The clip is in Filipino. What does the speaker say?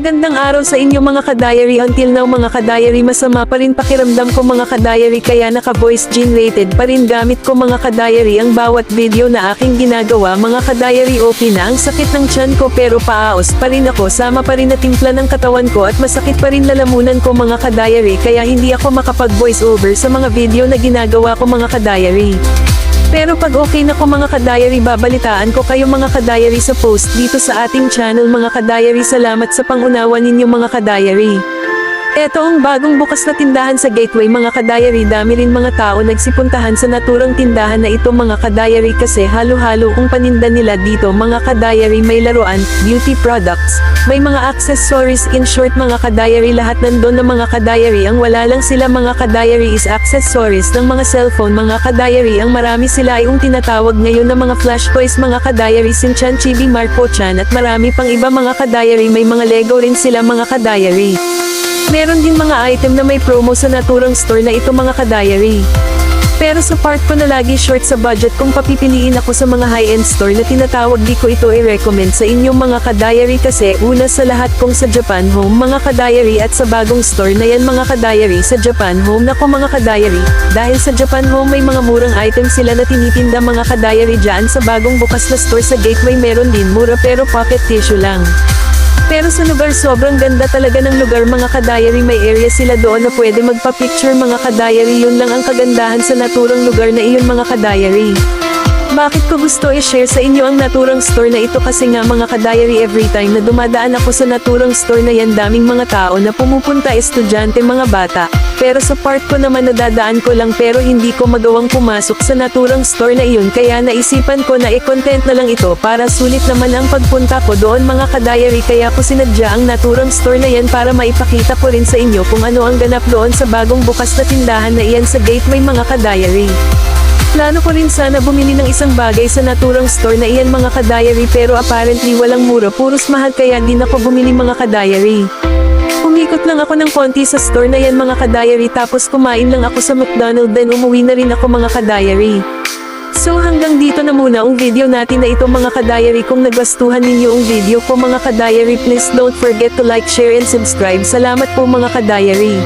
Magandang araw sa inyo mga ka-diary. Until now mga ka-diary, masama pa rin pakiramdam ko mga ka-diary, kaya naka-voice generated pa rin gamit ko mga ka-diary ang bawat video na aking ginagawa mga ka-diary. Okay na ang sakit ng tiyan ko pero paaos pa rin ako, sama pa rin na timpla ng katawan ko at masakit pa rin lalamunan ko mga ka-diary, kaya hindi ako makapag-voice over sa mga video na ginagawa ko mga ka-diary. Pero pag okay na ko mga ka-diary, babalitaan ko kayo mga ka-diary sa post dito sa ating channel mga ka-diary. Salamat sa pangunawa ninyo mga ka-diary. Eto ang bagong bukas na tindahan sa Gateway mga ka-diary. Dami rin mga tao nagsipuntahan sa naturang tindahan na ito mga ka-diary, kasi halo-halo ang paninda nila dito mga ka-diary. May laruan, beauty products, may mga accessories, in short mga ka-diary lahat nandun na mga ka-diary. Ang wala lang sila mga ka-diary is accessories ng mga cellphone mga ka-diary. Ang marami sila ay tinatawag ngayon na mga flash toys mga ka-diary, Shinchan, Chibi, Marco-chan at marami pang iba mga ka-diary. May mga Lego rin sila mga ka-diary. Meron din mga item na may promo sa naturang store na ito mga ka-diary. Pero sa part ko na lagi short sa budget, kung papipiliin ako sa mga high-end store na tinatawag, di ko ito i-recommend sa inyong mga ka-diary, kasi una sa lahat kung sa Japan Home mga ka-diary at sa bagong store na yan mga ka-diary sa Japan Home. Nako mga ka-diary, dahil sa Japan Home may mga murang item sila na tinitinda mga ka-diary. Dyan sa bagong bukas na store sa Gateway meron din mura pero pocket tissue lang. Pero sa lugar sobrang ganda talaga ng lugar mga ka-diary. May area sila doon na pwede magpa-picture mga ka-diary. Yun lang ang kagandahan sa naturang lugar na iyon mga ka-diary. Bakit ko gusto i-share sa inyo ang naturang store na ito? Kasi nga mga ka-diary, every time na dumadaan ako sa naturang store na yan, daming mga tao na pumupunta, estudyante, mga bata. Pero sa part ko naman nadadaan ko lang pero hindi ko magawang pumasok sa naturang store na iyon, kaya naisipan ko na i-content na lang ito para sulit naman ang pagpunta ko doon mga ka-diary. Kaya ko sinadya ang naturang store na yan para maipakita ko rin sa inyo kung ano ang ganap doon sa bagong bukas na tindahan na iyan sa Gateway mga ka-diary. Plano ko rin sana bumili ng isang bagay sa naturang store na iyan mga ka-diary, pero apparently walang mura, puros mahal, kaya din ako bumili mga ka-diary. Umikot lang ako ng konti sa store na yan mga ka-diary, tapos kumain lang ako sa McDonald's, then umuwi na rin ako mga ka-diary. So hanggang dito na muna ang video natin na ito mga ka-diary. Kung nagustuhan ninyo ang video ko mga ka-diary, please don't forget to like, share and subscribe. Salamat po mga ka-diary.